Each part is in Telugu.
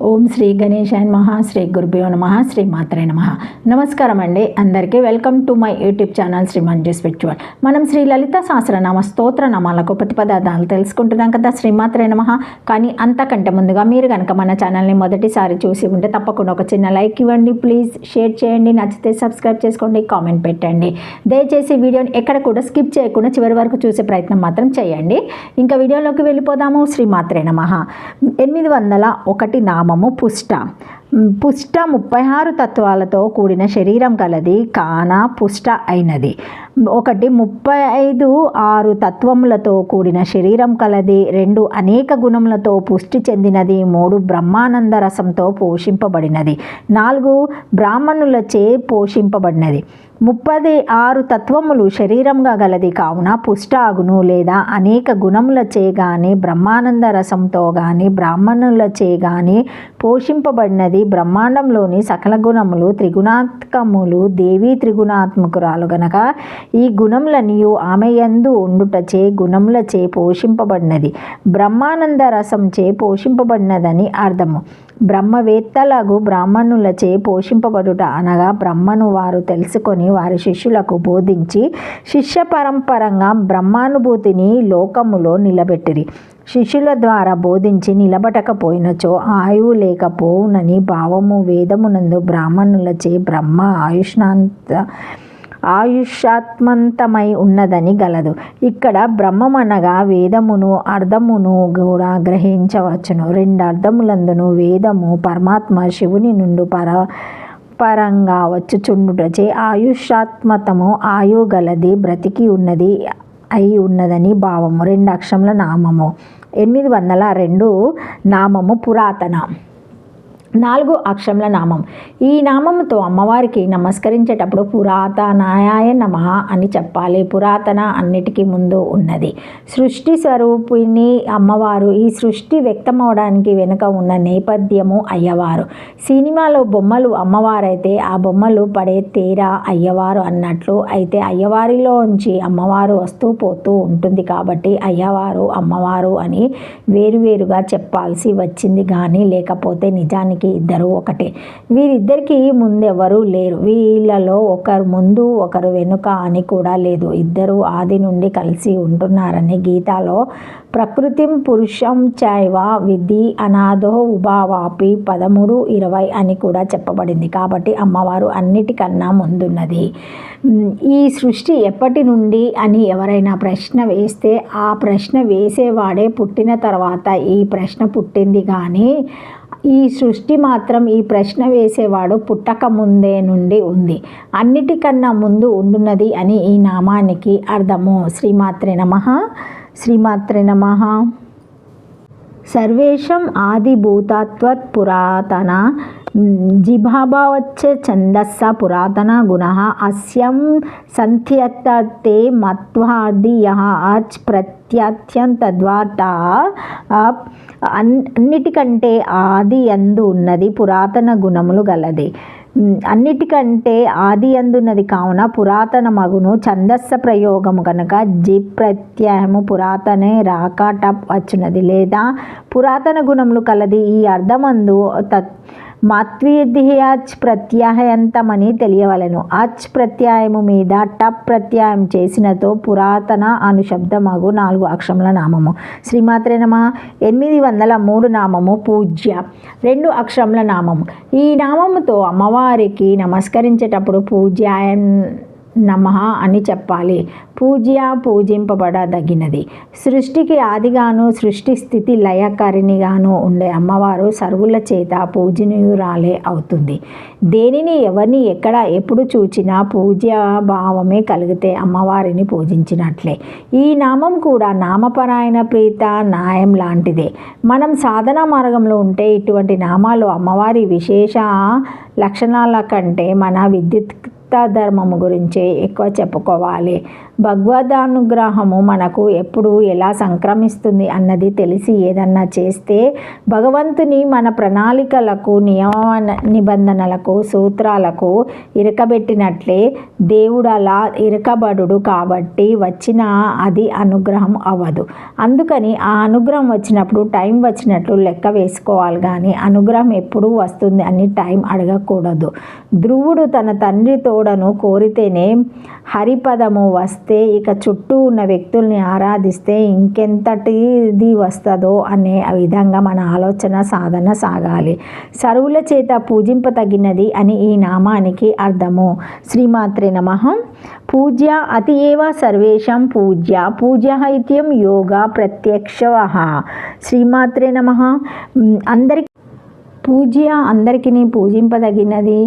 ఓం శ్రీ గణేశాయ నమః. శ్రీ గురుభ్యో నమః. శ్రీ మాత్రే నమః. నమస్కారం అండి అందరికీ. Welcome to my YouTube channel Shri Manju spiritual. మనం శ్రీ లలిత సహస్రనామ స్తోత్ర నామాలకు ప్రతిపదార్థాలు తెలుసుకుంటున్నాం కదా, శ్రీ మాత్రే నమః. కానీ అంతకంటే ముందుగా మీరు కనుక మన ఛానల్ని మొదటిసారి చూసి ఉంటే తప్పకుండా ఒక చిన్న లైక్ ఇవ్వండి ప్లీజ్, షేర్ చేయండి, నచ్చితే సబ్స్క్రైబ్ చేసుకోండి, కామెంట్ పెట్టండి. దయచేసి వీడియోని ఎక్కడ కూడా స్కిప్ చేయకుండా చివరి వరకు చూసే ప్రయత్నం మాత్రం చేయండి. ఇంకా వీడియోలోకి వెళ్ళిపోదాము. శ్రీ మాత్రే నమః. 801 నామము పుష్ట. పుష్ట 36 తత్వాలతో కూడిన శరీరం కలది, కాన పుష్ట అయినది. 35 తత్వములతో కూడిన శరీరం కలది. 2 అనేక గుణములతో పుష్టి చెందినది. 3 బ్రహ్మానంద రసంతో పోషింపబడినది. 4 బ్రాహ్మణులచే పోషింపబడినది. 36 తత్వములు శరీరంగా గలది కావున పుష్టాగును. లేదా అనేక గుణములచే గాని బ్రహ్మానంద రసంతో గాని బ్రాహ్మణులచే గాని పోషింపబడినది. బ్రహ్మాండంలోని సకల గుణములు త్రిగుణాత్మకములు. దేవి త్రిగుణాత్మకురాలు గనక ఈ గుణములనియు ఆమె యందు ఉండుటచే గుణములచే పోషింపబడినది. బ్రహ్మానంద రసంచే పోషింపబడినదని అర్థము. బ్రహ్మవేత్తలకు బ్రాహ్మణులచే పోషింపబడుట అనగా బ్రహ్మను వారు తెలుసుకొని వారి శిష్యులకు బోధించి శిష్య పరంపరంగా బ్రహ్మానుభూతిని లోకములో నిలబెట్టిరి. శిష్యుల ద్వారా బోధించి నిలబడకపోయినచో ఆయువు లేకపోవునని భావము. వేదమునందు బ్రాహ్మణులచే బ్రహ్మ ఆయుష్యాత్మంతమై ఉన్నదని గలదు. ఇక్కడ బ్రహ్మమనగా వేదమును అర్థమును కూడా గ్రహించవచ్చును. 2 అర్థములందును వేదము పరమాత్మ శివుని నుండి పరంగా వచ్చుచుండుటచే ఆయుష్యాత్మతము ఆయు గలది, బ్రతికి ఉన్నది అయి ఉన్నదని భావము. 2 అక్షరముల నామము. 802 నామము పురాతన. 4 అక్షరముల నామం. ఈ నామముతో అమ్మవారికి నమస్కరించేటప్పుడు పురాతనాయ నమః అని చెప్పాలి. పురాతన అన్నిటికీ ముందు ఉన్నది. సృష్టి స్వరూపిణి అమ్మవారు. ఈ సృష్టి వ్యక్తమవడానికి వెనుక ఉన్న నేపథ్యము అయ్యవారు. సినిమాలో బొమ్మలు అమ్మవారైతే ఆ బొమ్మలు పడే తేరా అయ్యవారు అన్నట్లు. అయితే అయ్యవారిలోంచి అమ్మవారు వస్తూ పోతూ ఉంటుంది కాబట్టి అయ్యవారు అమ్మవారు అని వేరువేరుగా చెప్పాల్సి వచ్చింది కానీ లేకపోతే నిజానికి ఇద్దరు ఒకటే. వీరిద్దరికి ముందెవరూ లేరు. వీళ్ళలో ఒకరు ముందు ఒకరు వెనుక అని కూడా లేదు. ఇద్దరు ఆది నుండి కలిసి ఉంటున్నారని గీతాలో ప్రకృతిం పురుషం చైవ విధి అనాథో ఉభావాపి 13:20 అని కూడా చెప్పబడింది. కాబట్టి అమ్మవారు అన్నిటికన్నా ముందున్నది. ఈ సృష్టి ఎప్పటి నుండి అని ఎవరైనా ప్రశ్న వేస్తే ఆ ప్రశ్న వేసేవాడే పుట్టిన తర్వాత ఈ ప్రశ్న పుట్టింది కానీ ఈ సృష్టి మాత్రం ఈ ప్రశ్న వేసేవాడు పుట్టక ముందే నుండి ఉంది. అన్నిటికన్నా ముందు ఉండున్నది అని ఈ నామానికి అర్థము. శ్రీమాత్రే నమః. శ్రీమాత్రే నమః. సర్వేషం ఆదిభూతత్వత్ పురాతన జిభాభావచ్చ ఛందస్స పురాతన గుణః అస్యం సంధ్యతే మత్వాదియః అచ్ ప్రత్యత్యంతద్వాట. అన్నిటికంటే ఆది యందు ఉన్నది పురాతన గుణములు గలది. అన్నిటికంటే ఆది అందున్నది కావున పురాతన మగును. ఛందస్స ప్రయోగము కనుక జి ప్రత్యయము పురాతనే రాక టప్ వచ్చున్నది. లేదా పురాతన గుణములు కలది. ఈ అర్థమందు మాత్వీర్ధియాచ్ ప్రత్యయంతమని తెలియవలెను. అచ్ ప్రత్యయము మీద టప్ ప్రత్యయం చేసినతో పురాతన అను శబ్దమగు 4 అక్షరముల నామము. శ్రీమాత్రే నమః. 803 నామము పూజ్య. 2 అక్షరముల నామము. ఈ నామముతో అమ్మవారికి నమస్కరించేటప్పుడు పూజ్యాయ నమః అని చెప్పాలి. పూజ్య పూజింపబడదగినది. సృష్టికి ఆదిగాను సృష్టి స్థితి లయకారిణిగాను ఉండే అమ్మవారు సర్వుల చేత పూజనీయురాలే అవుతుంది. దేనిని ఎవరిని ఎక్కడ ఎప్పుడు చూచినా పూజ్య భావమే కలిగితే అమ్మవారిని పూజించినట్లే. ఈ నామం కూడా నామపరాయణ ప్రీత న్యాయం లాంటిదే. మనం సాధనా మార్గంలో ఉంటే ఇటువంటి నామాలు అమ్మవారి విశేష లక్షణాల కంటే మన విద్యుత్ ధర్మము గురించే ఎక్కువ చెప్పుకోవాలి. భగవదానుగ్రహము మనకు ఎప్పుడు ఎలా సంక్రమిస్తుంది అన్నది తెలిసి ఏదన్నా చేస్తే భగవంతుని మన ప్రణాళికలకు నిబంధనలకు సూత్రాలకు ఇరకబెట్టినట్లే దేవుడు అలా ఇరకబడు కాబట్టి వచ్చిన అది అనుగ్రహం అవ్వదు. అందుకని ఆ అనుగ్రహం వచ్చినప్పుడు టైం వచ్చినట్లు లెక్క వేసుకోవాలి కానీ అనుగ్రహం ఎప్పుడు వస్తుంది అని టైం అడగకూడదు. ధ్రువుడు తన తండ్రి తోడను కోరితేనే హరిపదము వస్తే ఇక చుట్టూ ఉన్న వ్యక్తుల్ని ఆరాధిస్తే ఇంకెంతటిది వస్తుందో అనే విధంగా మన ఆలోచన సాధన సాగాలి. సర్వుల చేత పూజింపతగినది అని ఈ నామానికి అర్థము. శ్రీమాత్రే నమః. పూజ్య అతి ఏవ సర్వేషాం పూజ్య పూజ్య ఇత్యం యోగా ప్రత్యక్షః. శ్రీమాత్రే నమః. అందరికీ పూజ్య అందరికీ పూజింపదగినది,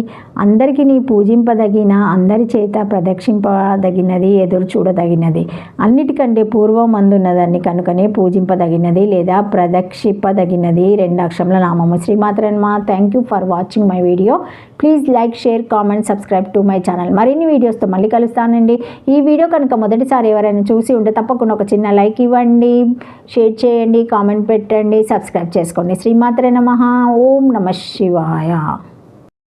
అందరికీ పూజింపదగిన, అందరి చేత ప్రదక్షింపదగినది, ఎదురు చూడదగినది, అన్నిటికంటే పూర్వం అందున్నదాన్ని కనుకనే పూజింపదగినది లేదా ప్రదక్షింపదగినది 2 అక్షరముల నామము. శ్రీమాత్రే నమః. Thank you for watching my video. Please like, share, comment, subscribe to my channel. మరిన్ని వీడియోస్తో మళ్ళీ కలుస్తానండి. ఈ వీడియో కనుక మొదటిసారి ఎవరైనా చూసి ఉంటే తప్పకుండా ఒక చిన్న లైక్ ఇవ్వండి, షేర్ చేయండి, కామెంట్ పెట్టండి, సబ్స్క్రైబ్ చేసుకోండి. శ్రీమాత్రే నమః. ఓం నమః శివాయ.